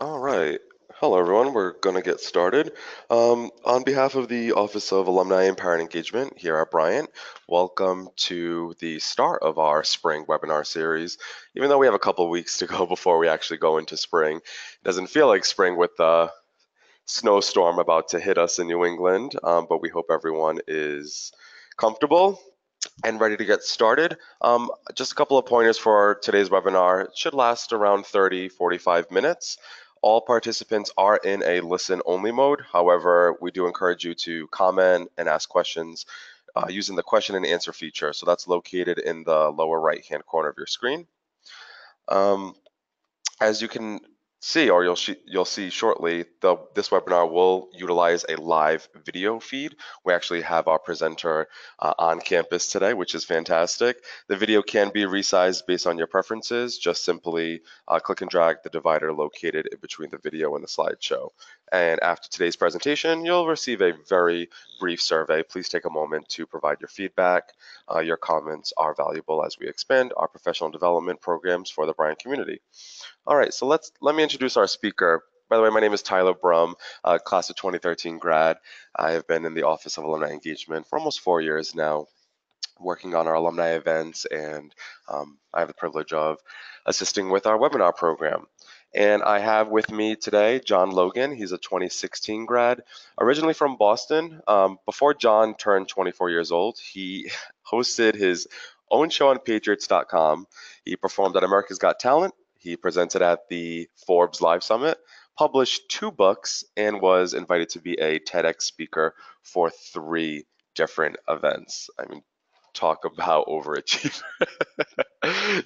All right. Hello, everyone. We're going to get started. On behalf of the Office of Alumni and Parent Engagement here at Bryant, welcome to the start of our spring webinar series. Even though we have a couple of weeks to go before we actually go into spring, it doesn't feel like spring with the snowstorm about to hit us in New England, but we hope everyone is comfortable and ready to get started. Just a couple of pointers for today's webinar. It should last around 30-45 minutes. All participants are in a listen-only mode. However, we do encourage you to comment and ask questions using the question and answer feature. So that's located in the lower right-hand corner of your screen. As you can see, or you'll see shortly, this webinar will utilize a live video feed. We actually have our presenter on campus today, which is fantastic. The video can be resized based on your preferences. Just simply click and drag the divider located in between the video and the slideshow. And after today's presentation, you'll receive a very brief survey. Please take a moment to provide your feedback. Your comments are valuable as we expand our professional development programs for the Bryant community. All right, so let me introduce our speaker. By the way, my name is Tyler Brum, class of 2013 grad. I have been in the Office of Alumni Engagement for almost 4 years now, working on our alumni events, and I have the privilege of assisting with our webinar program. And I have with me today John Logan. He's a 2016 grad, originally from Boston. Before John turned 24 years old, he hosted his own show on Patriots.com. He performed at America's Got Talent. He presented at the Forbes Live Summit, published 2 books, and was invited to be a TEDx speaker for 3 different events. I mean, talk about overachiever.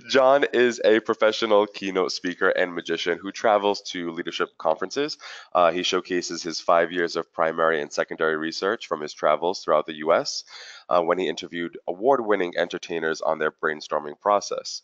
John is a professional keynote speaker and magician who travels to leadership conferences. He showcases his 5 years of primary and secondary research from his travels throughout the US when he interviewed award-winning entertainers on their brainstorming process.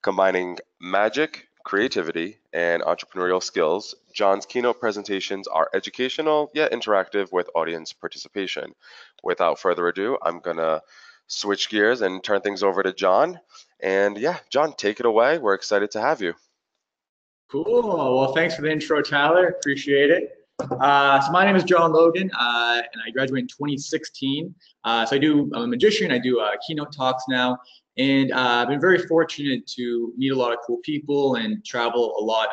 Combining magic, creativity, and entrepreneurial skills, John's keynote presentations are educational yet interactive with audience participation. Without further ado, I'm going to switch gears and turn things over to John. And yeah, John, take it away. We're excited to have you. Cool. Well, thanks for the intro, Tyler. Appreciate it. So my name is John Logan, and I graduated in 2016. I'm a magician. I do keynote talks now, and I've been very fortunate to meet a lot of cool people and travel a lot,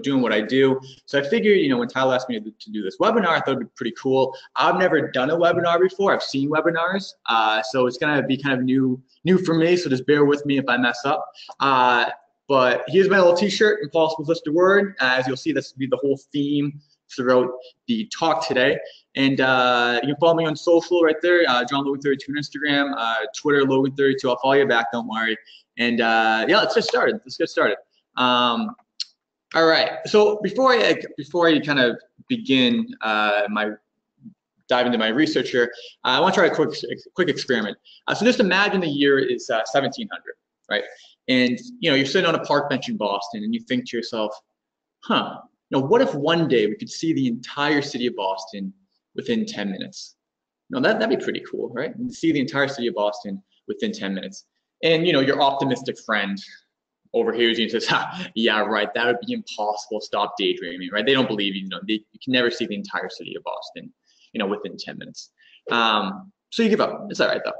doing what I do. So I figured, when Tyler asked me to do this webinar, I thought it'd be pretty cool. I've never done a webinar before. I've seen webinars, so it's gonna be kind of new for me. So just bear with me if I mess up. But here's my little t-shirt, Impossible's Just a Word. As you'll see, this will be the whole theme throughout the talk today. And you can follow me on social right there, John Logan32 on Instagram, Twitter, Logan32. I'll follow you back, don't worry. And yeah, let's get started. All right, so before I kind of begin dive into my research here, I want to try a quick experiment. So just imagine the year is 1700, right? And you're sitting on a park bench in Boston, and you think to yourself, what if one day we could see the entire city of Boston within 10 minutes? That'd be pretty cool, right? And see the entire city of Boston within 10 minutes. And your optimistic friend overhears you and says, yeah, right, that would be impossible. Stop daydreaming, right? They don't believe you. You can never see the entire city of Boston, within 10 minutes. So you give up. It's all right, though.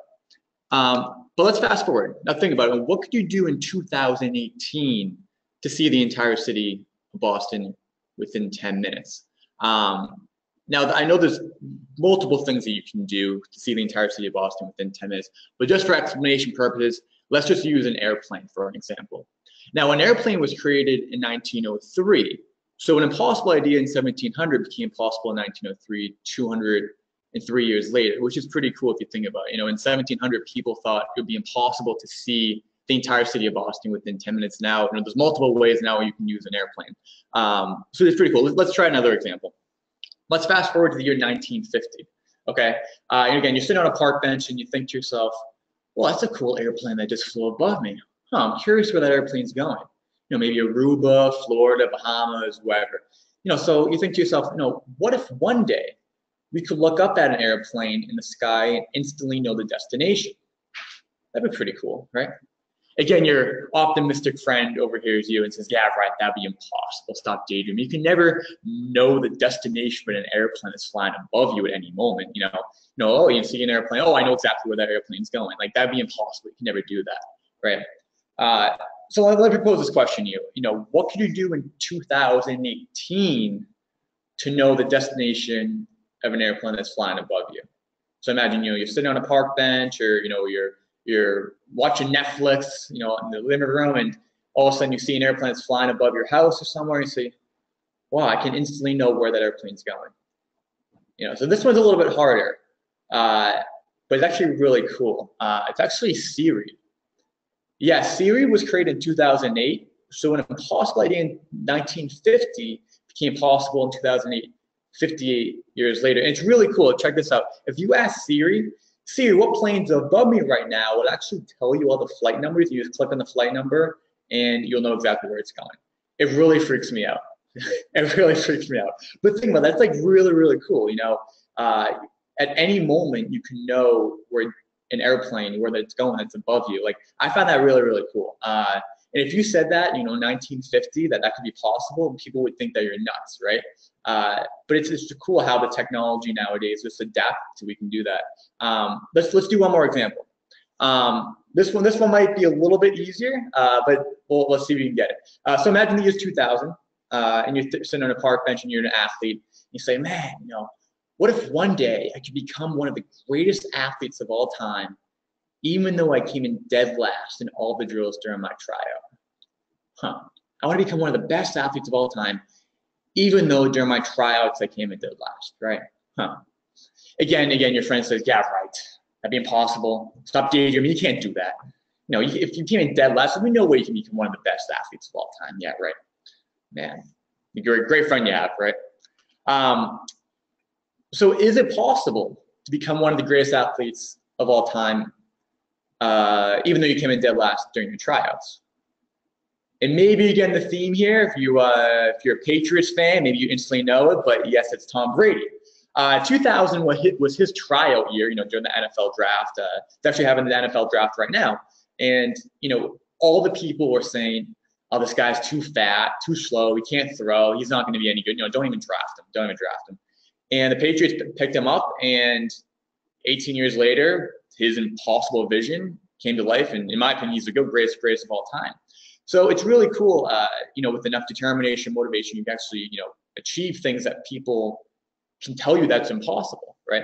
But let's fast forward. Now think about it. What could you do in 2018 to see the entire city of Boston within 10 minutes? Now, I know there's multiple things that you can do to see the entire city of Boston within 10 minutes, but just for explanation purposes, let's just use an airplane for an example. Now, an airplane was created in 1903. So an impossible idea in 1700 became possible in 1903, 203 years later, which is pretty cool if you think about it. In 1700, people thought it would be impossible to see the entire city of Boston within 10 minutes. Now, there's multiple ways now you can use an airplane. So it's pretty cool. Let's try another example. Let's fast forward to the year 1950. Okay, and again, you're sitting on a park bench and you think to yourself, well, that's a cool airplane that just flew above me. I'm curious where that airplane's going. Maybe Aruba, Florida, Bahamas, wherever. So you think to yourself, what if one day we could look up at an airplane in the sky and instantly know the destination? That'd be pretty cool, right? Again, your optimistic friend overhears you and says, yeah, right, that'd be impossible. Stop daydreaming. You can never know the destination when an airplane is flying above you at any moment. Oh, you see an airplane. Oh, I know exactly where that airplane's going. Like, that'd be impossible. You can never do that, right? So let me pose this question to you. What could you do in 2018 to know the destination of an airplane that's flying above you? So imagine, you're sitting on a park bench, or, you're watching Netflix, in the living room, and all of a sudden you see an airplane that's flying above your house or somewhere, and you say, wow, I can instantly know where that airplane's going. So this one's a little bit harder, but it's actually really cool. It's actually Siri. Yeah, Siri was created in 2008, so an impossible idea in 1950 became possible in 2008, 58 years later. And it's really cool. Check this out. If you ask Siri, what plane's above me right now, it'll actually tell you all the flight numbers. You just click on the flight number, and you'll know exactly where it's going. It really freaks me out. It really freaks me out. But think about that. That's like really, really cool. At any moment, you can know where an airplane, where it's going, that's above you. Like, I found that really, really cool. And if you said that, 1950, that could be possible, people would think that you're nuts, right? But it's cool how the technology nowadays just adapts so we can do that. Let's do one more example. This one might be a little bit easier, but let's see if we can get it. So imagine the year 2000, and you're sitting on a park bench and you're an athlete. You say, man, what if one day I could become one of the greatest athletes of all time, even though I came in dead last in all the drills during my tryout? I want to become one of the best athletes of all time, even though during my tryouts I came in dead last, right? Again, your friend says, yeah, right, that'd be impossible. Stop daydreaming. You can't do that. If you came in dead last, there's no way you can become one of the best athletes of all time. Yeah, right. Man, you're a great friend you have, right? So is it possible to become one of the greatest athletes of all time, even though you came in dead last during your tryouts? And maybe you're getting the theme here. If you're a Patriots fan, maybe you instantly know it, but yes, it's Tom Brady. 2000 was his tryout year, during the NFL draft. It's actually having the NFL draft right now. And, all the people were saying, oh, this guy's too fat, too slow, he can't throw, he's not going to be any good. Don't even draft him. And the Patriots picked him up, and 18 years later, his impossible vision came to life. And in my opinion, he's the greatest of all time. So it's really cool, with enough determination, motivation, you can actually, achieve things that people can tell you that's impossible, right?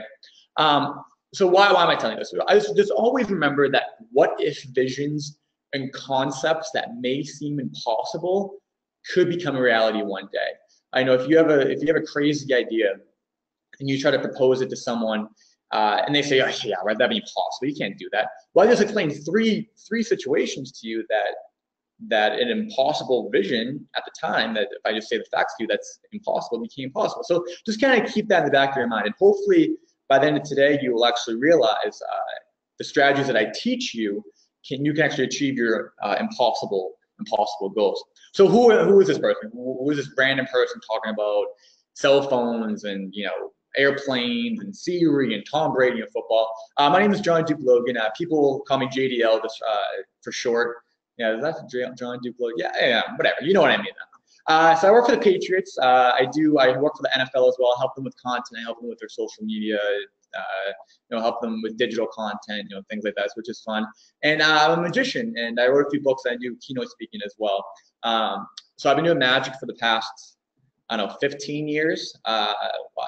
So why am I telling you this? I just always remember that what if visions and concepts that may seem impossible could become a reality one day. I know if you have a crazy idea and you try to propose it to someone, and they say, oh, yeah, right, that'd be impossible. You can't do that. Well, I just explained three situations to you that an impossible vision at the time, that if I just say the facts to you, that's impossible, became possible. So just kind of keep that in the back of your mind. And hopefully by the end of today, you will actually realize the strategies that I teach you, you can actually achieve your impossible goals. So who is this person? Who is this random person talking about cell phones and, airplanes and Siri and Tom Brady and football? My name is John Duke Logan. People call me JDL for short. Yeah, that's John Duke Logan. Yeah, whatever. You know what I mean. So I work for the Patriots. I work for the NFL as well. I help them with content. I help them with their social media. Help them with digital content. Things like that, which is fun. And I'm a magician, and I wrote a few books. I do keynote speaking as well. So I've been doing magic for the past, 15 years. Wow,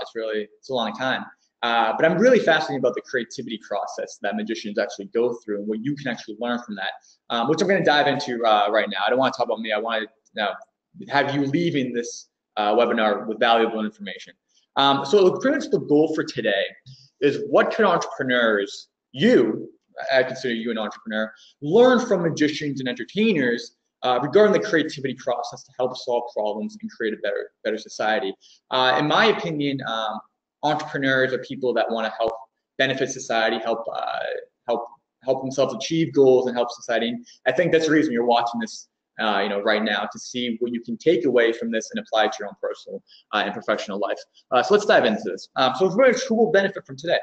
it's a long time. But I'm really fascinated about the creativity process that magicians actually go through and what you can actually learn from that, which I'm going to dive into right now. I don't want to talk about me. I want to have you leaving this webinar with valuable information. So pretty much the goal for today is, what can entrepreneurs, I consider you an entrepreneur, learn from magicians and entertainers regarding the creativity process to help solve problems and create a better society. In my opinion, entrepreneurs are people that want to help benefit society, help themselves achieve goals and help society. And I think that's the reason you're watching this right now to see what you can take away from this and apply to your own personal and professional life. So let's dive into this. So who will benefit from today?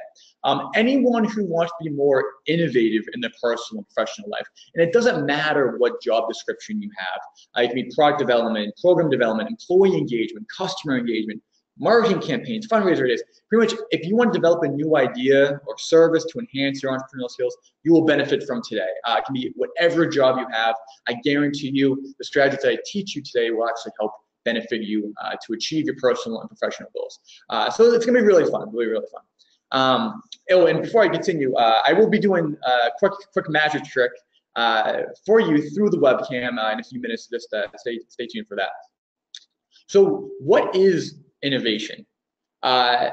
Anyone who wants to be more innovative in their personal and professional life. And it doesn't matter what job description you have. It can be product development, program development, employee engagement, customer engagement, marketing campaigns, fundraiser it is. Pretty much, if you want to develop a new idea or service to enhance your entrepreneurial skills, you will benefit from today. It can be whatever job you have. I guarantee you the strategies that I teach you today will actually help benefit you to achieve your personal and professional goals. So it's going to be really fun, really, really fun. And before I continue, I will be doing a quick magic trick for you through the webcam in a few minutes. Just stay tuned for that. So what is innovation? The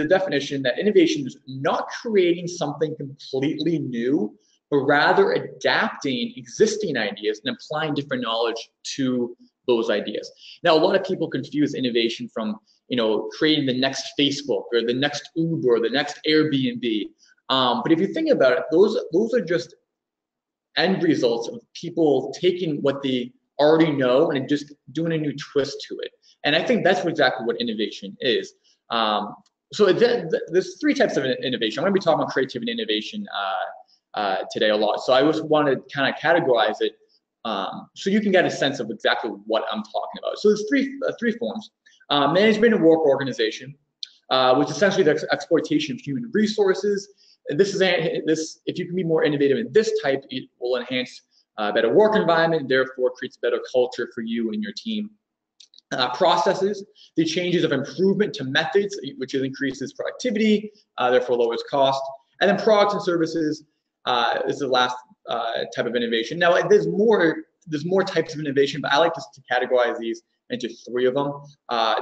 definition that innovation is not creating something completely new, but rather adapting existing ideas and applying different knowledge to those ideas. Now, a lot of people confuse innovation from creating the next Facebook or the next Uber or the next Airbnb. But if you think about it, those are just end results of people taking what they already know and just doing a new twist to it. And I think that's exactly what innovation is. So there's three types of innovation. I'm going to be talking about creativity and innovation today a lot. So I just want to kind of categorize it so you can get a sense of exactly what I'm talking about. So there's three forms. Management and work organization, which is essentially the exploitation of human resources. And if you can be more innovative in this type, it will enhance a better work environment, therefore creates better culture for you and your team. Processes, the changes of improvement to methods, which increases productivity, therefore lowers cost. And then products and services is the last type of innovation. Now, there's more types of innovation, but I like to categorize these into three of them,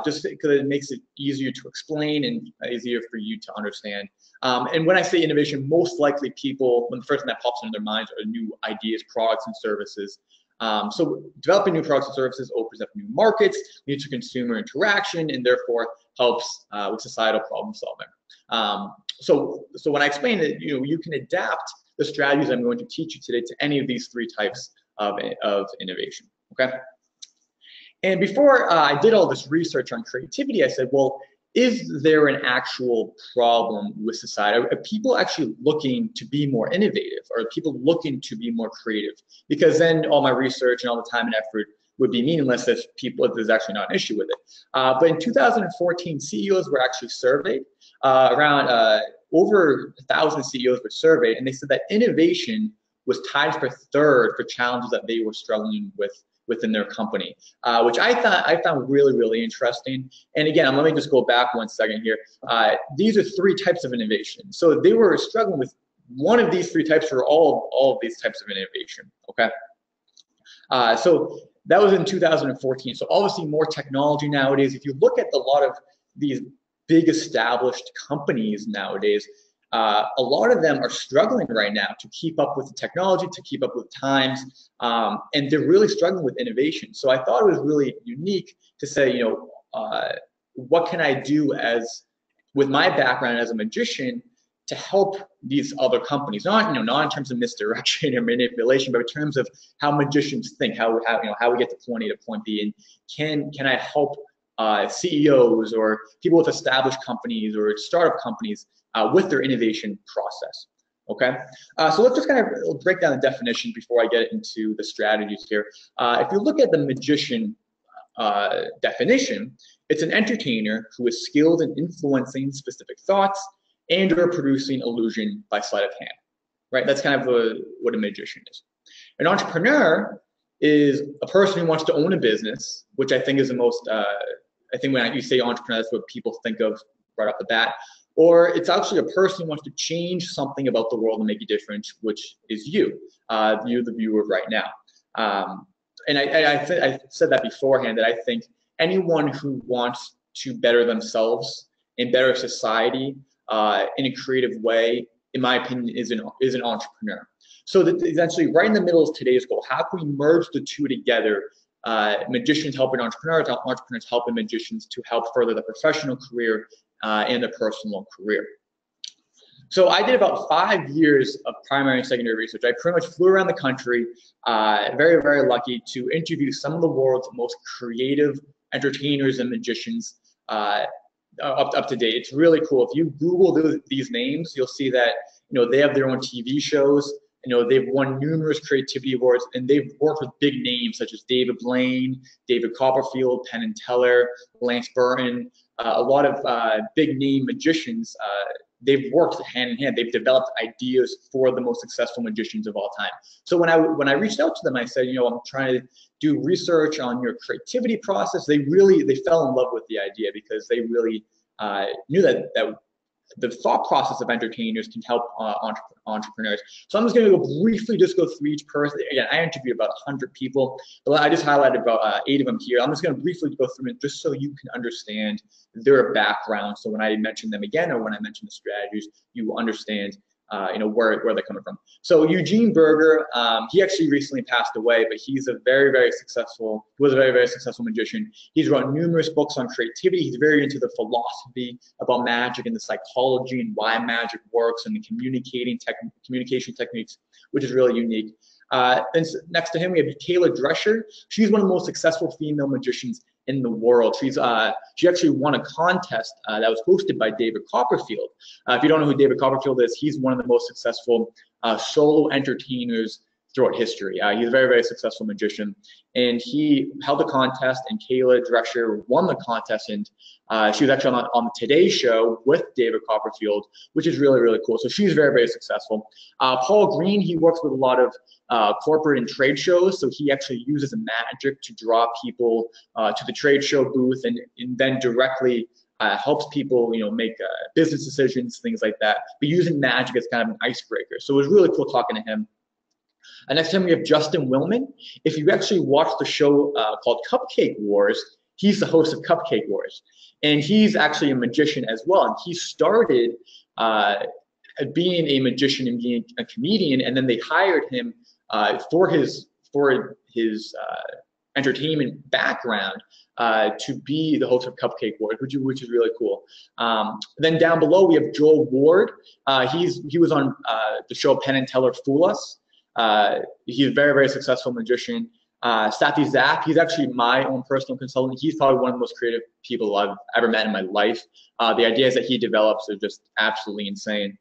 just because it makes it easier to explain and easier for you to understand. And when I say innovation, most likely when the first thing that pops into their minds are new ideas, products, and services. So developing new products and services opens up new markets, leads to consumer interaction, and therefore helps with societal problem solving. So when I explain it, you can adapt the strategies I'm going to teach you today to any of these three types of innovation. Okay. And before I did all this research on creativity, I said, well, is there an actual problem with society? Are people actually looking to be more innovative? Or are people looking to be more creative? Because then all my research and all the time and effort would be meaningless if there's actually not an issue with it. But in 2014, CEOs were actually surveyed. Around over 1,000 CEOs were surveyed, and they said that innovation was tied for third for challenges that they were struggling with within their company, which I found really, really interesting. And again, let me just go back 1 second here. These are three types of innovation. So they were struggling with one of these three types or all of these types of innovation, okay? So that was in 2014. So obviously more technology nowadays. If you look at a lot of these big established companies nowadays, a lot of them are struggling right now to keep up with the technology, to keep up with times, and they're really struggling with innovation. So I thought it was really unique to say, what can I do with my background as a magician to help these other companies? Not in terms of misdirection or manipulation, but in terms of how magicians think, how we get to point A to point B, and can I help CEOs or people with established companies or startup companies with their innovation process, okay? So let's just kind of break down the definition before I get into the strategies here. If you look at the magician definition, it's an entertainer who is skilled in influencing specific thoughts and or producing illusion by sleight of hand, right? That's kind of what a magician is. An entrepreneur is a person who wants to own a business, which I think is the most, I think when you say entrepreneur, that's what people think of right off the bat. Or it's actually a person who wants to change something about the world and make a difference, which is you, the viewer right now. And I said that beforehand, that I think anyone who wants to better themselves and better society in a creative way, in my opinion, is an entrepreneur. So that essentially right in the middle of today's goal, how can we merge the two together? Magicians helping entrepreneurs helping magicians to help further the professional career and the personal career. So I did about 5 years of primary and secondary research. I pretty much flew around the country, very, very lucky to interview some of the world's most creative entertainers and magicians up to date. It's really cool. If you Google these names, you'll see that they have their own TV shows. They've won numerous creativity awards, and they've worked with big names such as David Blaine, David Copperfield, Penn and Teller, Lance Burton, a lot of big name magicians. They've worked hand in hand. They've developed ideas for the most successful magicians of all time. So when I reached out to them, I said, I'm trying to do research on your creativity process. They fell in love with the idea because they really knew that the thought process of entertainers can help entrepreneurs. So I'm just going to go briefly just go through each person. Again, I interviewed about 100 people, but I just highlighted about 8 of them here. I'm just going to briefly go through it just so you can understand their background. So when I mention them again, or when I mention the strategies, you understand where they're coming from. So Eugene Berger, he actually recently passed away, but he's a very, very successful magician. He's wrote numerous books on creativity. He's very into the philosophy about magic and the psychology and why magic works and the communication techniques, which is really unique. And next to him, we have Kayla Drescher. She's one of the most successful female magicians in the world. She actually won a contest that was hosted by David Copperfield. If you don't know who David Copperfield is, he's one of the most successful solo entertainers throughout history. He's a very, very successful magician, and he held a contest, and Kayla Drescher won the contest, and she was actually on the Today Show with David Copperfield, which is really, really cool. So she's very, very successful. Paul Green, he works with a lot of corporate and trade shows, so he actually uses magic to draw people to the trade show booth, and then directly helps people, make business decisions, things like that. But using magic as kind of an icebreaker. So it was really cool talking to him. Next time we have Justin Willman. If you actually watch the show called Cupcake Wars, he's the host of Cupcake Wars, and he's actually a magician as well. And he started being a magician and being a comedian, and then they hired him for his entertainment background to be the host of Cupcake Wars, which is really cool. Then down below we have Joel Ward. He was on the show Penn and Teller Fool Us. He's a very, very successful magician. Safi Zak, he's actually my own personal consultant. He's probably one of the most creative people I've ever met in my life. The ideas that he develops are just absolutely insane.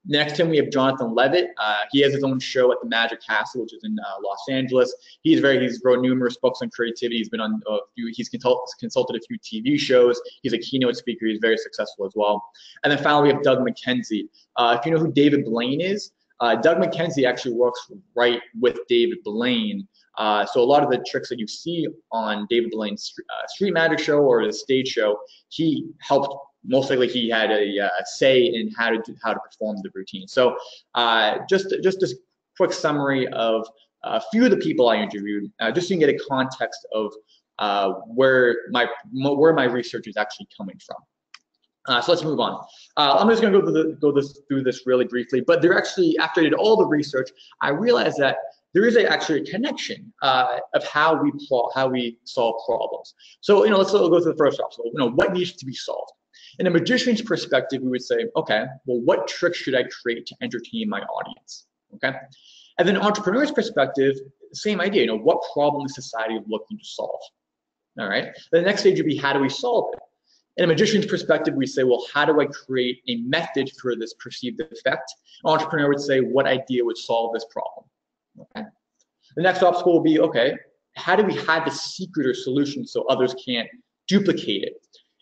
Next to him, we have Jonathan Levitt. He has his own show at the Magic Castle, which is in Los Angeles. He's wrote numerous books on creativity. He's been on he's consulted a few TV shows. He's a keynote speaker. He's very successful as well. And then finally, we have Doug McKenzie. If you know who David Blaine is, Doug McKenzie actually works right with David Blaine. So a lot of the tricks that you see on David Blaine's street magic show or the stage show, he helped. Most likely, he had a say in how to perform the routine. So just this quick summary of a few of the people I interviewed, just so you can get a context of where my research is actually coming from. So let's move on. I'm just going to go through this really briefly, but after I did all the research, I realized that there is actually a connection of how we solve problems. So let's go through the first off. So what needs to be solved? In a magician's perspective, we would say, okay, well, what tricks should I create to entertain my audience? Okay, and then entrepreneur's perspective, same idea. What problem is society looking to solve? All right. The next stage would be, how do we solve it? In a magician's perspective, we say, well, how do I create a method for this perceived effect? An entrepreneur would say, what idea would solve this problem? Okay. The next obstacle will be, okay, how do we hide the secret or solution so others can't duplicate it?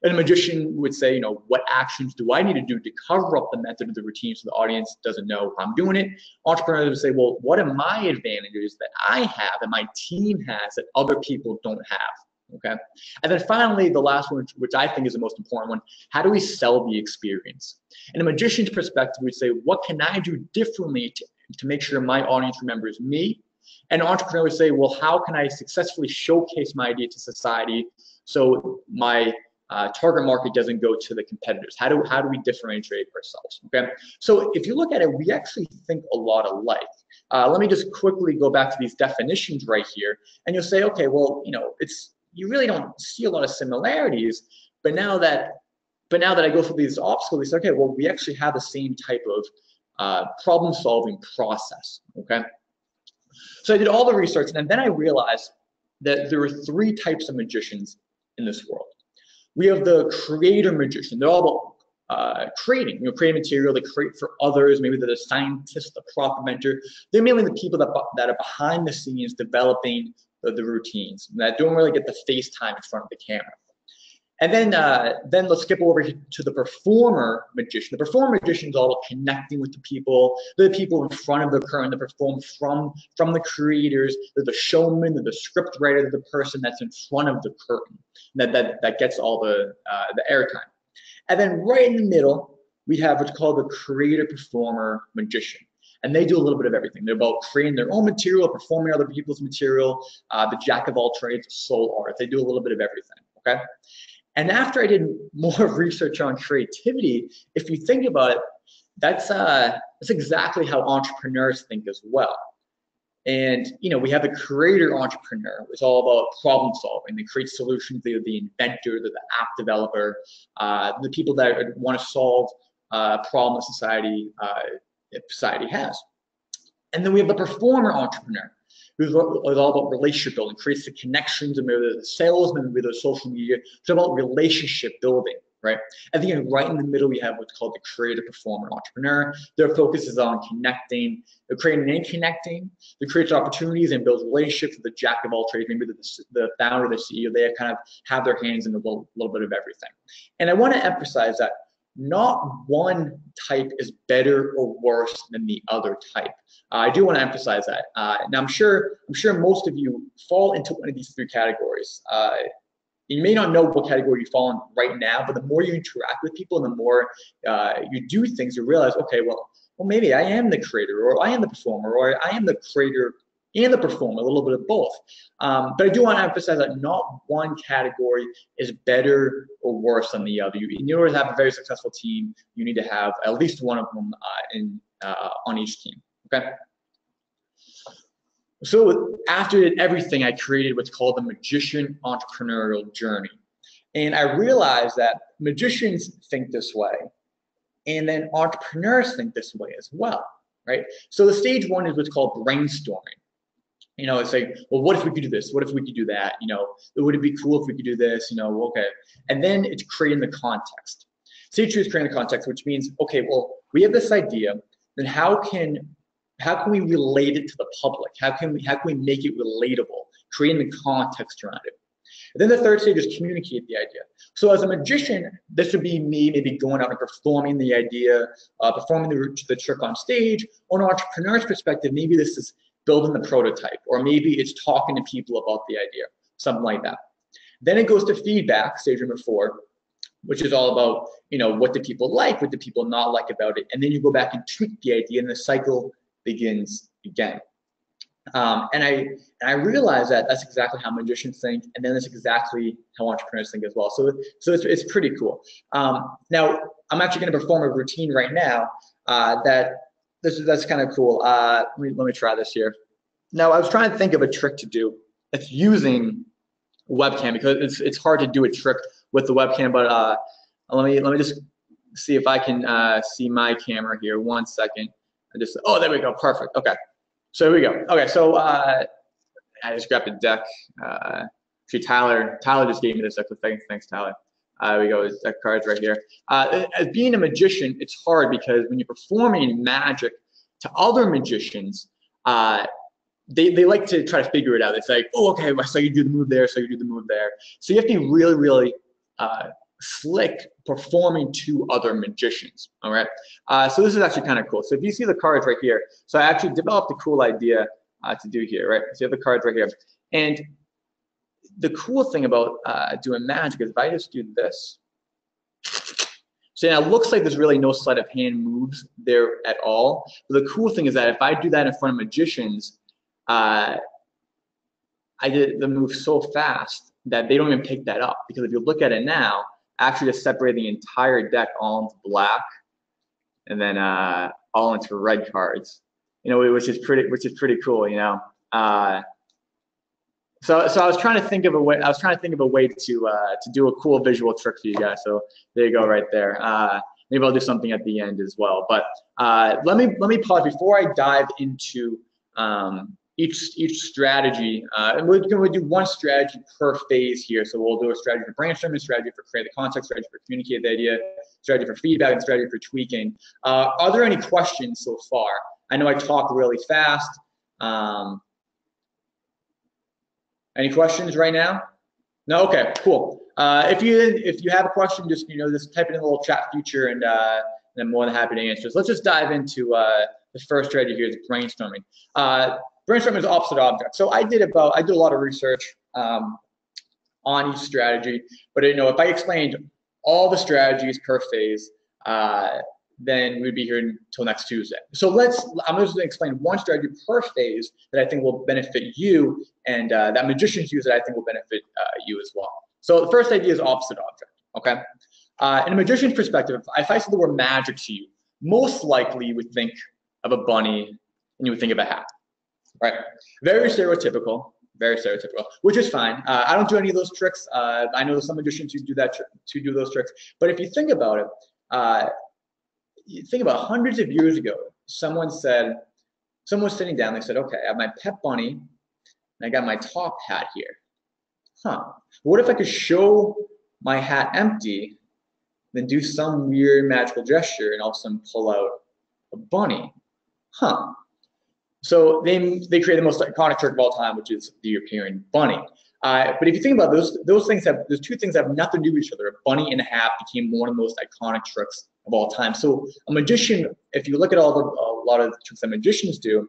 And a magician would say, what actions do I need to do to cover up the method of the routine so the audience doesn't know I'm doing it? Entrepreneurs would say, well, what are my advantages that I have and my team has that other people don't have? Okay. And then finally, the last one, which I think is the most important one, how do we sell the experience? In a magician's perspective, we'd say, what can I do differently to make sure my audience remembers me? And an entrepreneur would say, well, how can I successfully showcase my idea to society so my target market doesn't go to the competitors? How do we differentiate ourselves? Okay, so if you look at it, we actually think a lot alike. Let me just quickly go back to these definitions right here, and you'll say, okay, well, you really don't see a lot of similarities, but now that But now that I go through these obstacles, we say, okay, well, we actually have the same type of problem-solving process, okay? So I did all the research, and then I realized that there are three types of magicians in this world. We have the creator magician. They're all about creating, creating material to create for others. Maybe they're the scientist, the prop inventor. They're mainly the people that are behind the scenes developing the routines, that don't really get the face time in front of the camera. And then let's skip over to the performer magician. The performer magician is all about connecting with the people in front of the curtain that perform from the creators. They're the showman, they're the script writer, they're the person that's in front of the curtain that gets all the airtime. And then right in the middle, we have what's called the creator performer magician. And they do a little bit of everything. They're about creating their own material, performing other people's material, the jack of all trades, soul art. They do a little bit of everything, okay? And after I did more research on creativity, if you think about it, that's exactly how entrepreneurs think as well. And we have the creator entrepreneur. It's all about problem solving. They create solutions. They're the inventor, they're the app developer, the people that want to solve a problem society has. And then we have the performer entrepreneur, who's all about relationship building, creates the connections, and maybe the salesman, maybe the social media. It's about relationship building, right? I think right in the middle, we have what's called the creative performer entrepreneur. Their focus is on connecting. They're creating and connecting. They create opportunities and build relationships with the jack of all trades. Maybe the founder, the CEO, they kind of have their hands in a little bit of everything. And I want to emphasize that not one type is better or worse than the other type. I do want to emphasize that. Now, I'm sure most of you fall into one of these three categories. You may not know what category you fall in right now, but the more you interact with people and the more you do things, you realize, okay, well, maybe I am the creator, or I am the performer, or I am the creator and the performer, a little bit of both. But I do want to emphasize that not one category is better or worse than the other. In order to have a very successful team, you need to have at least one of them on each team. Okay. So after everything, I created what's called the magician entrepreneurial journey. And I realized that magicians think this way, and then entrepreneurs think this way as well, right? So the stage one is what's called brainstorming. It's like, well, what if we could do this? What if we could do that? Would it be cool if we could do this? Okay. And then it's creating the context. Stage two is creating the context, which means, okay, well, we have this idea, then how can we relate it to the public? How can we make it relatable? Creating the context around it. And then the third stage is communicate the idea. So as a magician, this would be me maybe going out and performing the idea, performing the trick on stage. On an entrepreneur's perspective, maybe this is building the prototype, or maybe it's talking to people about the idea, something like that. Then it goes to feedback, stage number 4, which is all about, what do people like, what do people not like about it, and then you go back and tweak the idea, and the cycle begins again. And I realize that that's exactly how magicians think, and then that's exactly how entrepreneurs think as well. So it's pretty cool. Now I'm actually going to perform a routine right now that's kind of cool. Let me try this here. Now I was trying to think of a trick to do. It's using webcam, because it's hard to do a trick with the webcam. But let me just see if I can see my camera here. 1 second. Oh, there we go. Perfect. Okay. So here we go. Okay. So I just grabbed a deck. Actually, Tyler just gave me this deck. So thanks, Tyler. There we go. His deck cards right here. As being a magician, it's hard because when you're performing magic to other magicians, they like to try to figure it out. It's like, oh, okay, so you do the move there, so you do the move there. So you have to be really, really slick performing to other magicians. All right. So this is actually kind of cool. So if you see the cards right here, so I actually developed a cool idea to do here, right? So you have the cards right here, and the cool thing about doing magic is if I just do this, so now it looks like there's really no sleight of hand moves there at all. But the cool thing is that if I do that in front of magicians, I did the move so fast that they don't even pick that up. Because if you look at it now, actually just separate the entire deck all into black, and then all into red cards. Which is pretty cool. So I was trying to think of a way. I was trying to think of a way to do a cool visual trick for you guys. So there you go, right there. Maybe I'll do something at the end as well. But let me pause before I dive into each strategy. And we're going to do one strategy per phase here. So we'll do a strategy for brainstorming, strategy for create the context, strategy for communicate the idea, strategy for feedback, and strategy for tweaking. Are there any questions so far? I know I talk really fast. Any questions right now? No. Okay. Cool. If you have a question, just just type it in the little chat feature, and I'm more than happy to answer. So let's just dive into the first strategy here is brainstorming. Brainstorming is opposite object. So I did a lot of research on each strategy, but if I explained all the strategies per phase, then we'd be here until next Tuesday. So I'm just going to explain one strategy per phase that I think will benefit you, and that magicians use that I think will benefit you as well. So the first idea is opposite object, okay? In a magician's perspective, if I said the word magic to you, most likely you would think of a bunny and you would think of a hat, right? Very stereotypical, which is fine. I don't do any of those tricks. I know some magicians who do those tricks, but if you think about it, you think about hundreds of years ago, someone was sitting down, they said, okay, I have my pet bunny, and I got my top hat here. What if I could show my hat empty, then do some weird magical gesture, and all of a sudden pull out a bunny? So they created the most iconic trick of all time, which is the appearing bunny. But if you think about those two things have nothing to do with each other. A bunny and a hat became one of the most iconic tricks of all time. So a magician, if you look at a lot of the tricks that magicians do,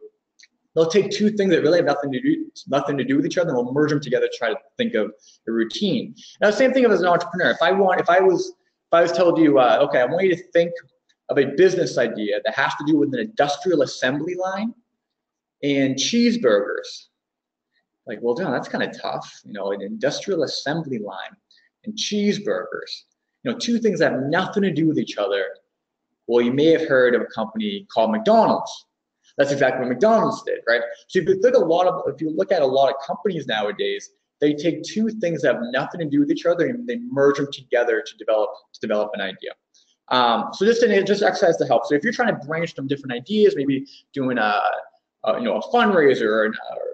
they'll take two things that really have nothing to do with each other, and they'll merge them together to try to think of a routine. Now, the same thing as an entrepreneur. If I was told you, okay, I want you to think of a business idea that has to do with an industrial assembly line and cheeseburgers. Like, well, John, that's kind of tough. An industrial assembly line and cheeseburgers. Two things that have nothing to do with each other. Well, you may have heard of a company called McDonald's. That's exactly what McDonald's did, right? So if you look at a lot of companies nowadays, they take two things that have nothing to do with each other and they merge them together to develop an idea. So just exercise to help. So if you're trying to brainstorm different ideas, maybe doing a fundraiser or a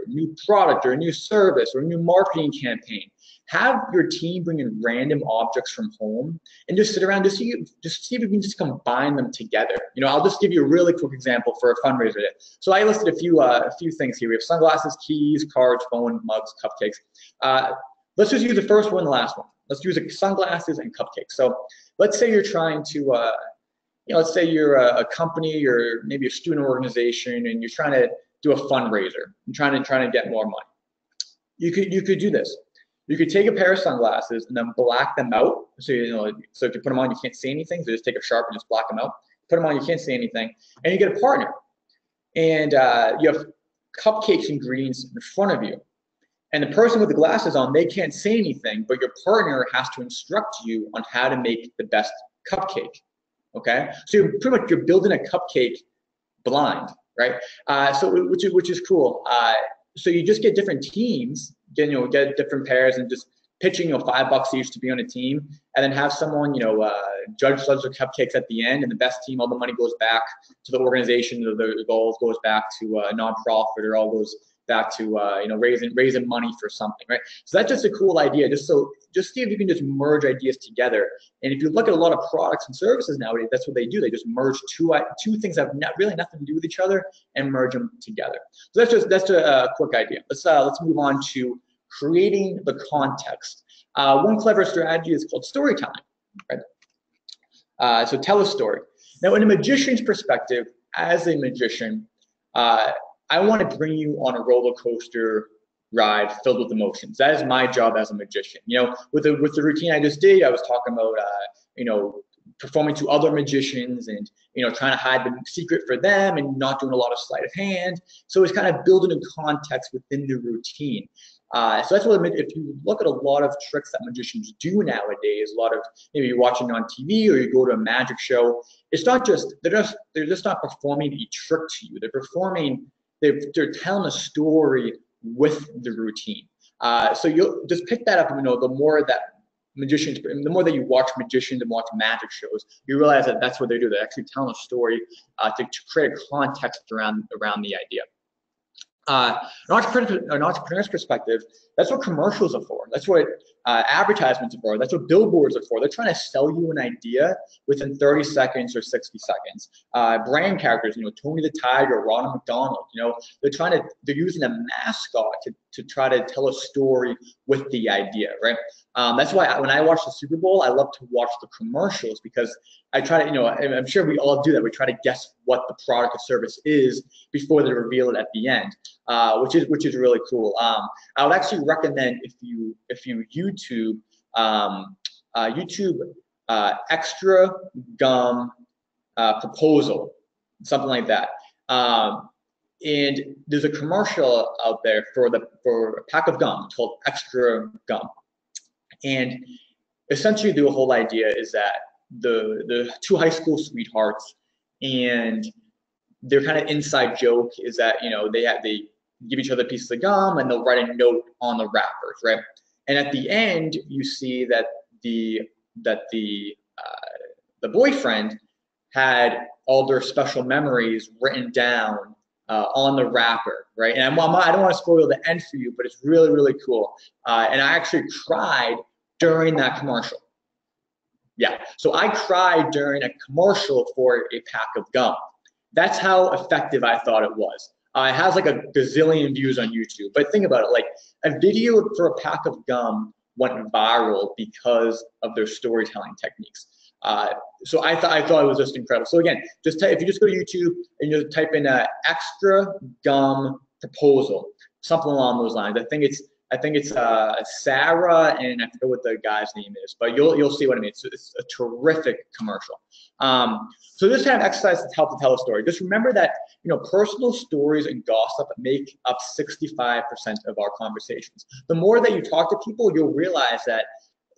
new product or a new service or a new marketing campaign, have your team bring in random objects from home and just sit around to see if you can just combine them together. I'll just give you a really quick example for a fundraiser. So I listed a few things here. We have sunglasses, keys, cards, phone, mugs, cupcakes. Let's just use the first one and the last one. Let's use sunglasses and cupcakes. So let's say you're trying to let's say you're a company or maybe a student organization and you're trying to do a fundraiser and trying to get more money. You could do this. You could take a pair of sunglasses and then black them out. So so if you put them on, you can't see anything. So just take a sharp and just black them out. Put them on, you can't see anything, and you get a partner. And you have cupcakes and ingredients in front of you. And the person with the glasses on, they can't say anything, but your partner has to instruct you on how to make the best cupcake. Okay, so you're building a cupcake blind, right? Which is cool. So you just get different teams, get different pairs, and just pitching $5 each to be on a team, and then have someone judge the cupcakes at the end, and the best team, all the money goes back to the organization, the goals goes back to a nonprofit, or all goes back to raising money for something, right? So that's just a cool idea. Just see if you can just merge ideas together. And if you look at a lot of products and services nowadays, that's what they do. They just merge two things that have really nothing to do with each other and merge them together. So that's a quick idea. Let's move on to creating the context. One clever strategy is called storytelling, right? So tell a story. Now, in a magician's perspective, as a magician, I want to bring you on a roller coaster ride filled with emotions. That is my job as a magician. With the routine I just did, I was talking about performing to other magicians and trying to hide the secret for them and not doing a lot of sleight of hand. So it's kind of building a context within the routine. So that's what if you look at a lot of tricks that magicians do nowadays, maybe you're watching on TV or you go to a magic show. It's not just they're just not performing a trick to you. They're telling a story with the routine. So you'll just pick that up, and the more that magicians, the more that you watch magicians and watch magic shows, you realize that that's what they do. They actually tell a story to create a context around the idea. An entrepreneur's perspective, that's what commercials are for. That's what advertisements are for. That's what billboards are for. They're trying to sell you an idea within 30 seconds or 60 seconds. Brand characters, Tony the Tiger, Ronald McDonald, they're using a mascot to try to tell a story with the idea, right? That's why when I watch the Super Bowl, I love to watch the commercials, because I try to, I'm sure we all do that. We try to guess what the product or service is before they reveal it at the end, which is really cool. I would actually recommend if you YouTube extra gum proposal, something like that. And there's a commercial out there for a pack of gum called Extra Gum. And essentially the whole idea is that the two high school sweethearts, and their kind of inside joke is that they give each other pieces of gum and they'll write a note on the wrappers, right? And at the end, you see that the boyfriend had all their special memories written down on the wrapper, right? And I don't want to spoil the end for you, but it's really, really cool. And I actually cried during that commercial. Yeah, so I cried during a commercial for a pack of gum. That's how effective I thought it was. It has like a gazillion views on YouTube, but think about it, like a video for a pack of gum went viral because of their storytelling techniques. So I thought it was just incredible. So again, if you just go to YouTube and you type in extra gum proposal, something along those lines. I think it's Sarah, and I forget what the guy's name is, but you'll see what I mean. So it's a terrific commercial. So this kind of exercise to help to tell a story. Just remember that personal stories and gossip make up 65% of our conversations. The more that you talk to people, you'll realize that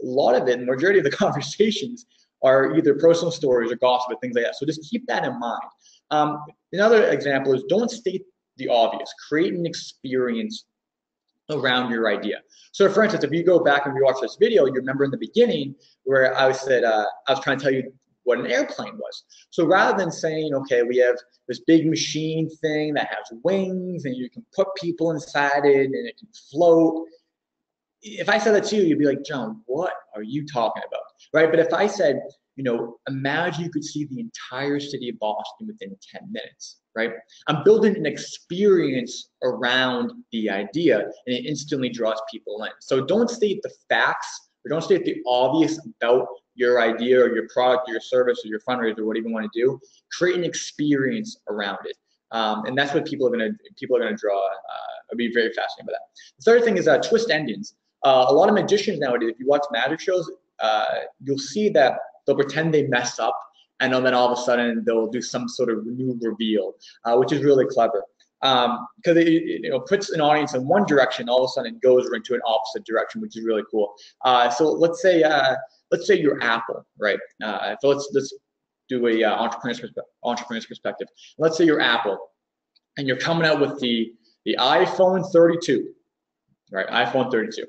a lot of it, majority of the conversations, are either personal stories or gossip and things like that. So just keep that in mind. Another example is don't state the obvious. Create an experience around your idea. So for instance, if you go back and rewatch this video, you remember in the beginning where I said I was trying to tell you what an airplane was. So rather than saying, okay, we have this big machine thing that has wings and you can put people inside it and it can float. If I said that to you, you'd be like, John, what are you talking about? Right? But if I said, imagine you could see the entire city of Boston within 10 minutes, right? I'm building an experience around the idea, and it instantly draws people in. So don't state the facts, or don't state the obvious about your idea or your product or your service or your fundraiser or whatever you want to do. Create an experience around it. And that's what people are gonna draw. I'll be very fascinated by that. The third thing is twist endings. A lot of magicians nowadays, if you watch magic shows, you'll see that they'll pretend they mess up, and then all of a sudden they'll do some sort of new reveal, which is really clever. Because it puts an audience in one direction, all of a sudden goes into an opposite direction, which is really cool. So let's say you're Apple, right? So let's do a entrepreneur's perspective. Let's say you're Apple, and you're coming out with the iPhone 32, right? iPhone 32.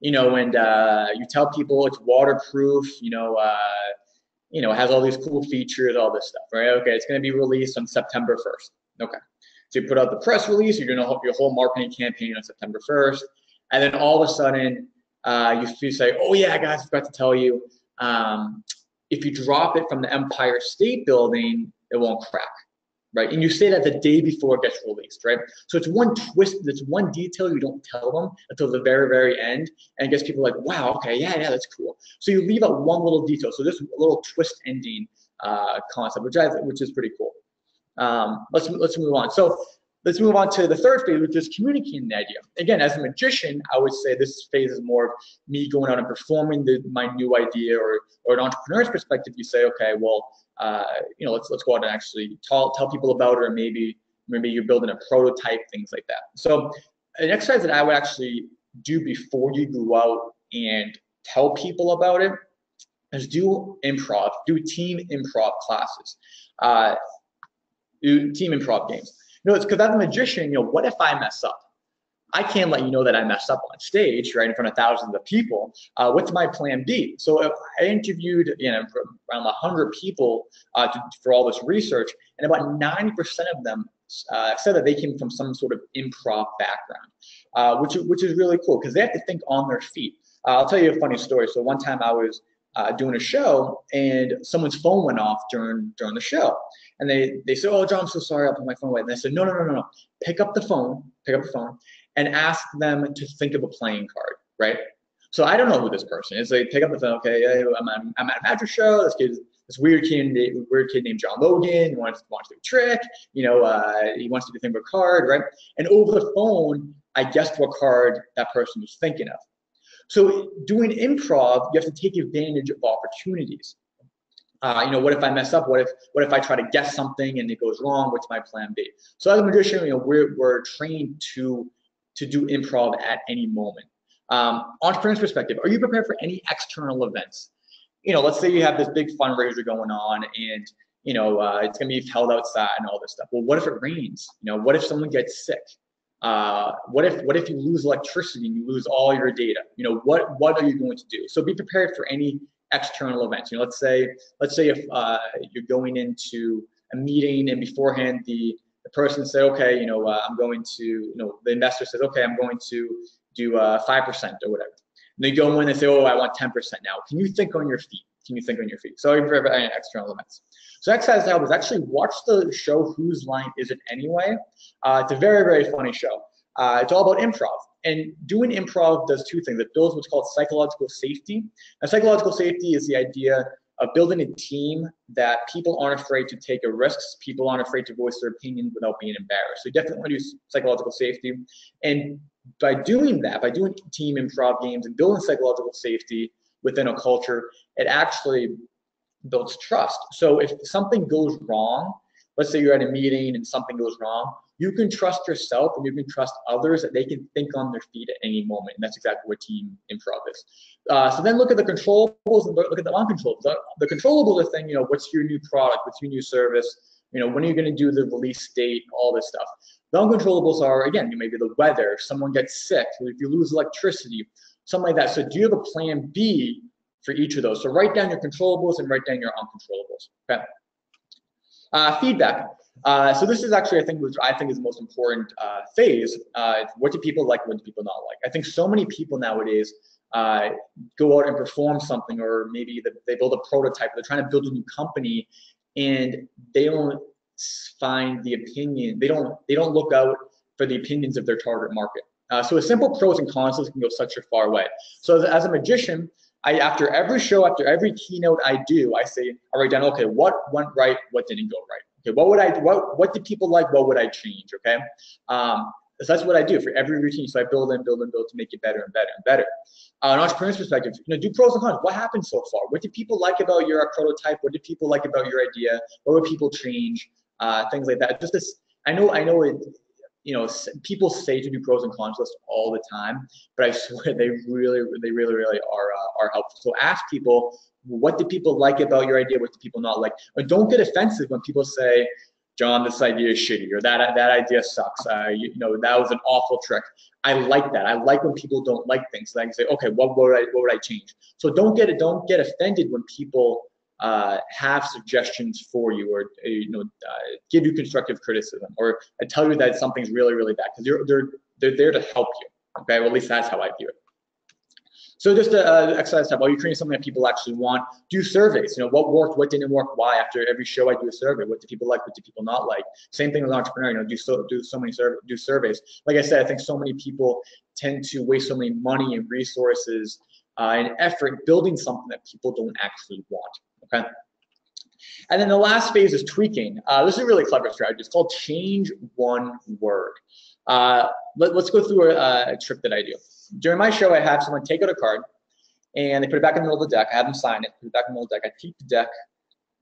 And you tell people it's waterproof, it has all these cool features, all this stuff, right? Okay, it's going to be released on September 1st. Okay, so you put out the press release, you're going to your whole marketing campaign on September 1st, and then all of a sudden you say, oh yeah, guys, I forgot to tell you, if you drop it from the Empire State Building, it won't crack. Right, and you say that the day before it gets released, right? So it's one twist, it's one detail you don't tell them until the very, very end, and it gets people like, wow, okay, yeah, that's cool. So you leave out one little detail. So this little twist ending concept, which is pretty cool. Let's move on. So let's move on to the third phase, which is communicating the idea. Again, as a magician, I would say this phase is more of me going out and performing my new idea, or an entrepreneur's perspective, you say, okay, well, let's go out and actually tell people about it, or maybe you're building a prototype, things like that. So an exercise that I would actually do before you go out and tell people about it is do team improv classes, do team improv games. It's because as a magician, what if I mess up? I can't let you know that I messed up on stage, right, in front of thousands of people. What's my plan B? So I interviewed, around 100 people for all this research, and about 90% of them said that they came from some sort of improv background, which is really cool because they have to think on their feet. I'll tell you a funny story. So one time I was doing a show, and someone's phone went off during the show, and they said, "Oh, John, I'm so sorry, I'll put my phone away." And I said, "No. Pick up the phone, and ask them to think of a playing card, right?" So I don't know who this person is. They pick up the phone. Okay, hey, I'm at a magic show. This weird kid named John Logan. He wants to do a trick. He wants to do a thing with a card, right? And over the phone, I guessed what card that person was thinking of. So doing improv, you have to take advantage of opportunities. What if I mess up? What if I try to guess something and it goes wrong? What's my plan B? So as a magician, we're trained to do improv at any moment. Entrepreneur's perspective, are you prepared for any external events? Let's say you have this big fundraiser going on, and it's gonna be held outside and all this stuff. Well, what if it rains? What if someone gets sick? What if you lose electricity and you lose all your data? What are you going to do? So be prepared for any external events. Let's say if you're going into a meeting and beforehand the person said, okay, I'm going to, the investor says, okay, I'm going to do 5% or whatever. And they go in and say, oh, I want 10% now. Can you think on your feet? So external events. So exercise to help is actually watch the show Whose Line Is It Anyway? It's a very, very funny show. It's all about improv. And doing improv does two things. It builds what's called psychological safety. Now, psychological safety is the idea of building a team that people aren't afraid to take a risks. People aren't afraid to voice their opinions without being embarrassed. So you definitely want to do psychological safety. And by doing that, by doing team improv games and building psychological safety within a culture, it actually builds trust. So if something goes wrong, let's say you're at a meeting and something goes wrong, you can trust yourself and you can trust others that they can think on their feet at any moment. And that's exactly what team improv is. So then look at the controllables and look at the non-controllables. The controllables are thing, what's your new product, what's your new service, when are you going to do the release date, all this stuff. The uncontrollables are, again, maybe the weather, if someone gets sick, if you lose electricity, something like that. So do you have a plan B for each of those? So write down your controllables and write down your uncontrollables. Okay. Feedback. So this is actually, I think is the most important phase. What do people like? What do people not like? I think so many people nowadays go out and perform something, or maybe they build a prototype. They're trying to build a new company, and they don't find the opinion. They don't look out for the opinions of their target market. So a simple pros and cons list can go such a far way. So as a magician, after every show, after every keynote I do, I say, I write down, okay, what went right, what didn't go right. Okay, what did people like, what would I change, okay? So that's what I do for every routine. So I build and build and build to make it better and better and better. An entrepreneur's perspective, do pros and cons. What happened so far? What did people like about your prototype? What did people like about your idea? What would people change? Things like that. Just this, I know it, people say to do pros and cons lists all the time, but I swear they really are helpful. So ask people, what do people like about your idea? What do people not like? Or don't get offensive when people say, John, this idea is shitty, or that idea sucks. That was an awful trick. I like that. I like when people don't like things. So I can say, okay, what would I change? So don't get offended when people have suggestions for you, or give you constructive criticism, or tell you that something's really, really bad, because they're there to help you. Okay, well, at least that's how I view it. So just exercise type, while you're creating something that people actually want, do surveys. What worked, what didn't work, why. After every show, I do a survey. What do people like, what do people not like? Same thing with entrepreneur. Do surveys. Like I said, I think so many people tend to waste so many money and resources and effort building something that people don't actually want. Okay. And then the last phase is tweaking. This is a really clever strategy. It's called change one word. Let's go through a trick that I do. During my show, I have someone take out a card and they put it back in the middle of the deck. I have them sign it, put it back in the middle of the deck. I keep the deck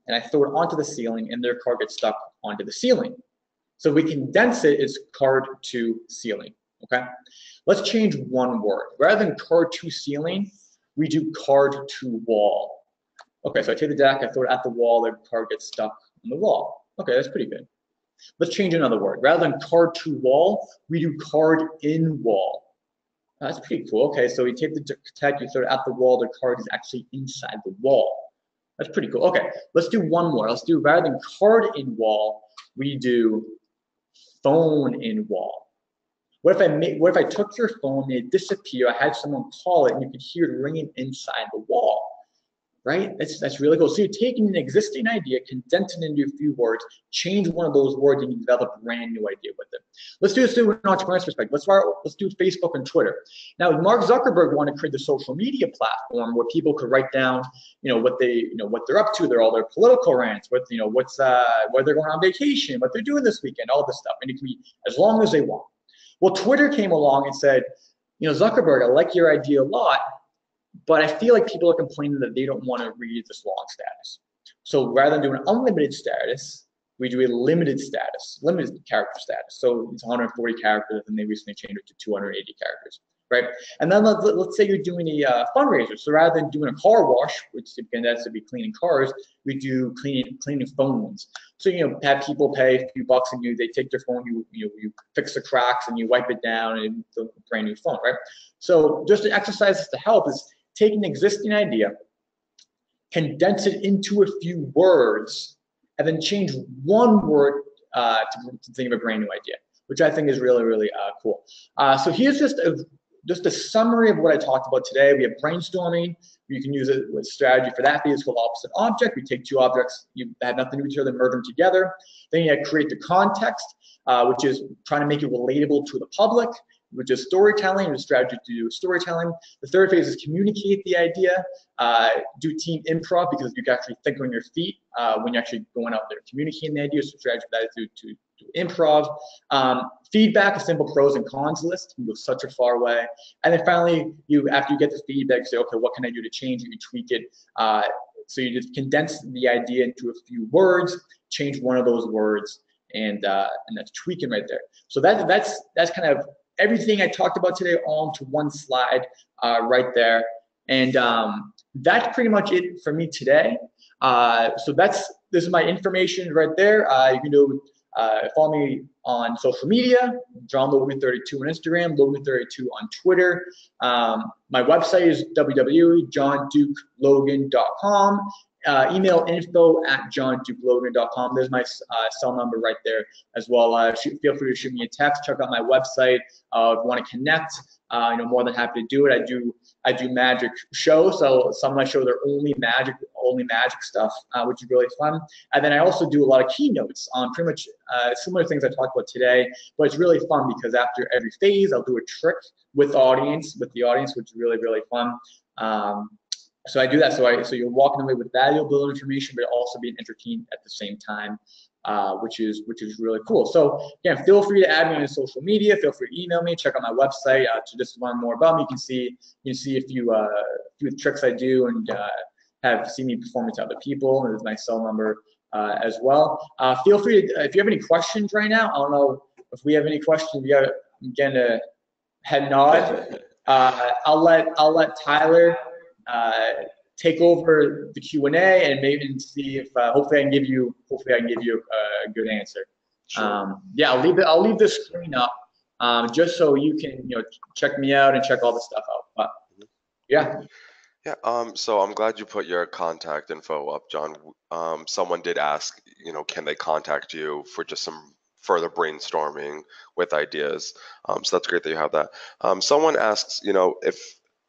and I throw it onto the ceiling, and their card gets stuck onto the ceiling. So we condense it as card to ceiling. Okay. Let's change one word. Rather than card to ceiling, we do card to wall. Okay, so I take the deck, I throw it at the wall, the card gets stuck on the wall. Okay, that's pretty good. Let's change another word. Rather than card to wall, we do card in wall. That's pretty cool. Okay, so you take the tag, you throw it at the wall, the card is actually inside the wall. That's pretty cool. Okay, let's do one more. Let's do, rather than card in wall, we do phone in wall. What if I took your phone, made it disappear, I had someone call it, and you could hear it ringing inside the wall, right? That's really cool. So you're taking an existing idea, condense it into a few words, change one of those words, and you develop a brand new idea with it. Let's do this through an entrepreneur's perspective. Let's do Facebook and Twitter. Now, Mark Zuckerberg wanted to create the social media platform where people could write down, what they're up to, all their political rants, where they're going on vacation, what they're doing this weekend, all this stuff, and it can be as long as they want. Well, Twitter came along and said, Zuckerberg, I like your idea a lot, but I feel like people are complaining that they don't want to read this long status. So rather than doing unlimited status, we do a limited character status. So it's 140 characters, and they recently changed it to 280 characters, right? And then let's say you're doing a fundraiser. So rather than doing a car wash, which again, that's to be cleaning cars, we do cleaning phones. So have people pay a few bucks, and they take their phone, you fix the cracks, and you wipe it down, and it's a brand new phone, right? So just an exercise to help is take an existing idea, condense it into a few words, and then change one word to think of a brand new idea, which I think is really, really cool. So here's just a summary of what I talked about today. We have brainstorming. You can use it with strategy for that. It's called opposite object. We take two objects that have nothing to do with each other, merge them together. Then you create the context, which is trying to make it relatable to the public, which is storytelling, or strategy to do storytelling. The third phase is communicate the idea, do team improv, because you can actually think on your feet when you're actually going out there communicating the idea. So strategy for that is to improv. Feedback, a simple pros and cons list, can go such a far way. And then finally, after you get the feedback, you say, okay, what can I do to change it? You tweak it. So you just condense the idea into a few words, change one of those words, and that's tweaking right there. So that's kind of everything I talked about today all into one slide right there. And that's pretty much it for me today. So this is my information right there. You can follow me on social media, John Logan32 on Instagram, Logan32 on Twitter. My website is www.johndukelogan.com. Email info@johndukelogan.com. There's my cell number right there as well. Feel free to shoot me a text. Check out my website. If you want to connect, more than happy to do it. I do magic shows, so some of my shows are only magic stuff, which is really fun. And then I also do a lot of keynotes on pretty much similar things I talked about today, but it's really fun because after every phase, I'll do a trick with the audience, which is really, really fun. So I do that. So you're walking away with valuable information, but also being entertained at the same time, which is really cool. So again, feel free to add me on social media. Feel free to email me. Check out my website to just learn more about me. You can see a few tricks I do, and have seen me performing to other people. There's my cell number as well. Feel free to, if you have any questions right now. I don't know if we have any questions. I'm getting a head nod. I'll let Tyler take over the Q&A and maybe see if hopefully I can give you a good answer. Sure. Yeah, I'll leave the screen up just so you can check me out and check all the stuff out. But yeah. Yeah, so I'm glad you put your contact info up, John. Someone did ask, can they contact you for just some further brainstorming with ideas? So that's great that you have that. Someone asks,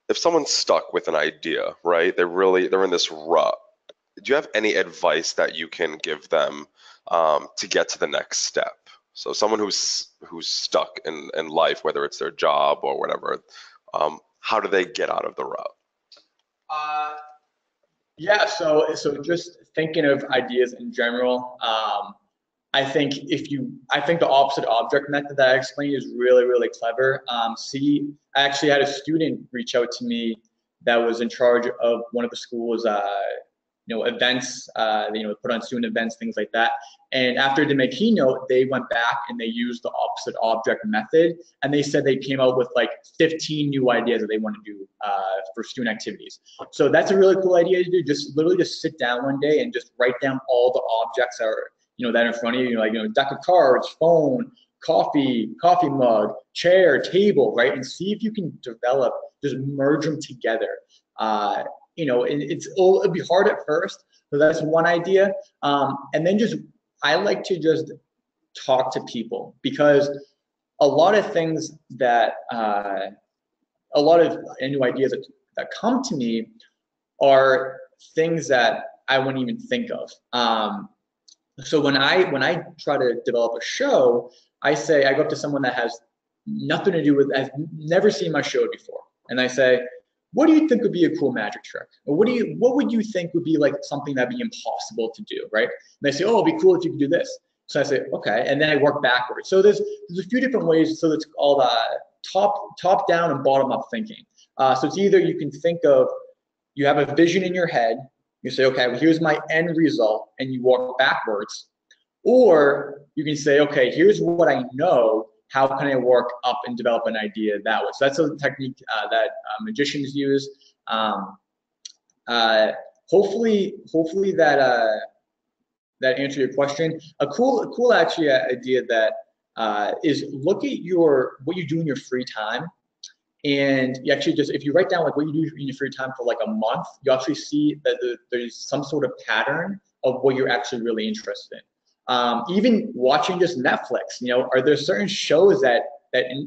if someone's stuck with an idea, right? They're in this rut. Do you have any advice that you can give them to get to the next step? So someone who's stuck in life, whether it's their job or whatever, how do they get out of the rut? Yeah, so just thinking of ideas in general, I think the opposite object method that I explained is really, really clever. I actually had a student reach out to me that was in charge of one of the school's events, put on student events, things like that. And after I did my keynote, they went back and they used the opposite object method, and they said they came out with like 15 new ideas that they want to do for student activities. So that's a really cool idea to do. Just literally just sit down one day and just write down all the objects that are that in front of you, like, deck of cards, phone, coffee mug, chair, table, right? And see if you can develop, just merge them together. It'd be hard at first, so that's one idea. And then I like to just talk to people, because a lot of things that, a lot of new ideas that come to me are things that I wouldn't even think of. So when I try to develop a show, I go up to someone that has nothing to do with, has never seen my show before, and I say, what do you think would be a cool magic trick? Or what would you think would be like something that'd be impossible to do, right? And they say, oh, it'd be cool if you could do this. So I say, okay, and then I work backwards. So there's a few different ways. So it's all top down and bottom up thinking. So it's either you can think of, you have a vision in your head, you say, okay, well, here's my end result, and you walk backwards. Or you can say, okay, here's what I know, how can I work up and develop an idea that way? So that's a technique that magicians use. Hopefully that answered your question. A cool actually idea that is, look at what you do in your free time. And you actually if you write down like what you do in your free time for like a month, you actually see that there's some sort of pattern of what you're actually really interested in. Even watching just Netflix, are there certain shows that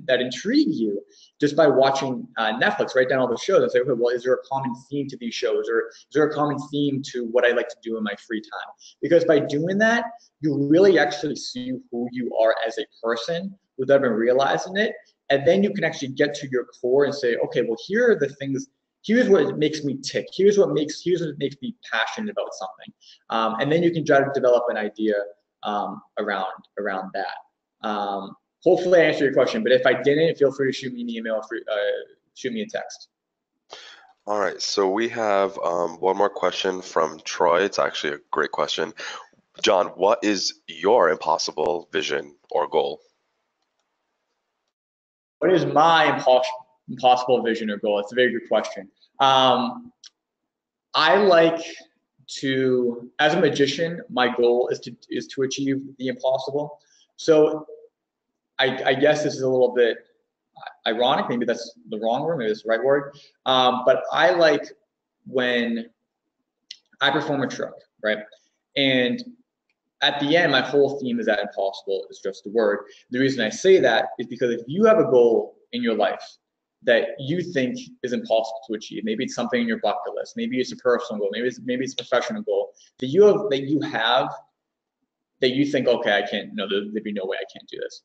intrigue you just by watching Netflix? Write down all the shows and say, okay, well, is there a common theme to these shows, or is there a common theme to what I like to do in my free time? Because by doing that, you really actually see who you are as a person without even realizing it. And then you can actually get to your core and say, okay, well, here are the things, here's what makes me tick, here's what makes me passionate about something. And then you can try to develop an idea around that. Hopefully I answered your question, but if I didn't, feel free to shoot me an email, shoot me a text. All right, so we have one more question from Troy. It's actually a great question. John, what is your impossible vision or goal? What is my impossible vision or goal? It's a very good question. I like to, as a magician, my goal is to achieve the impossible. So I guess this is a little bit ironic. Maybe that's the wrong word. Maybe that's the right word. But I like when I perform a trick, right? And at the end, my whole theme is that impossible is just a word. The reason I say that is because if you have a goal in your life that you think is impossible to achieve, maybe it's something in your bucket list, maybe it's a personal goal, maybe it's a professional goal that you think, okay, I can't. No, there'd be no way I can't do this.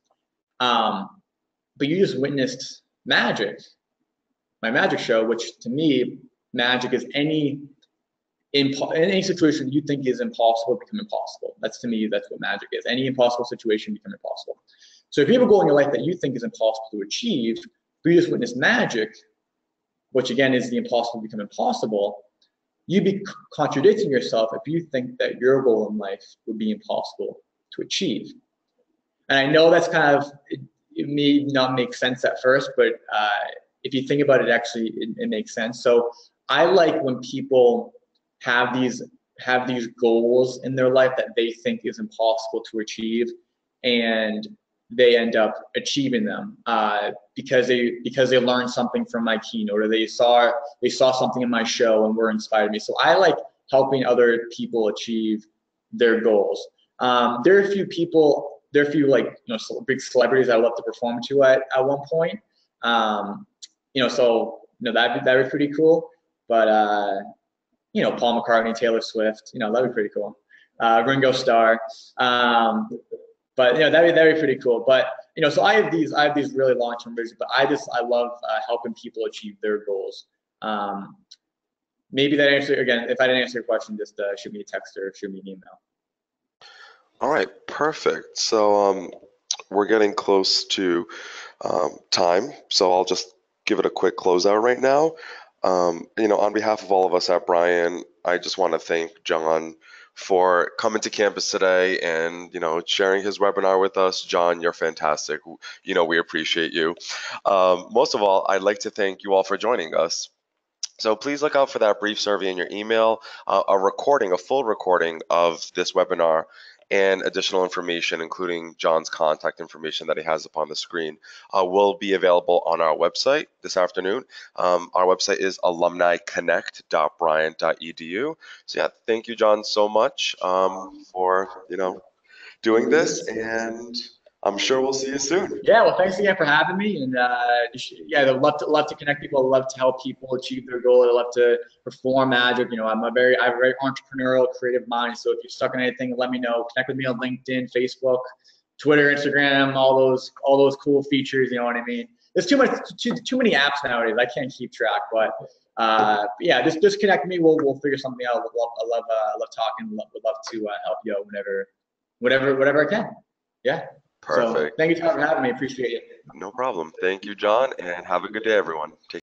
But you just witnessed magic, my magic show, which to me, magic is in any situation you think is impossible become impossible. To me, that's what magic is. Any impossible situation become impossible. So if you have a goal in your life that you think is impossible to achieve, but you just witness magic, which again is the impossible become impossible, you'd be contradicting yourself if you think that your goal in life would be impossible to achieve. And I know that's kind of, it may not make sense at first, but if you think about it, actually, it makes sense. So I like when people have these goals in their life that they think is impossible to achieve, and they end up achieving them because they learned something from my keynote, or they saw something in my show and were inspired me. So I like helping other people achieve their goals. There are a few like big celebrities I love to perform to at one point. That'd be pretty cool. But Paul McCartney, Taylor Swift, that'd be pretty cool. Ringo Starr. But that'd be pretty cool. But so I have these really long-term visions, but I love helping people achieve their goals. Maybe that answer, again, if I didn't answer your question, just shoot me a text or shoot me an email. All right, perfect. So we're getting close to time, so I'll just give it a quick closeout right now. On behalf of all of us at Brian, I just want to thank John for coming to campus today and sharing his webinar with us. John, you're fantastic. We appreciate you. Most of all, I'd like to thank you all for joining us. So please look out for that brief survey in your email, a full recording of this webinar, and additional information, including John's contact information that he has up on the screen, will be available on our website this afternoon. Our website is alumniconnect.bryant.edu. So yeah, thank you, John, so much for doing this, and I'm sure we'll see you soon. Yeah, well, thanks again for having me. And yeah, I'd love to connect people. I love to help people achieve their goal. I love to perform magic. I have a very entrepreneurial, creative mind. So if you're stuck on anything, let me know. Connect with me on LinkedIn, Facebook, Twitter, Instagram, all those cool features. You know what I mean? There's too many apps nowadays. I can't keep track, but yeah, just connect with me. We'll figure something out. I love talking. Would love to help you out whatever I can. Yeah. So Perfect. thank you for having me. Appreciate it. No problem. Thank you, John, and have a good day, everyone. Take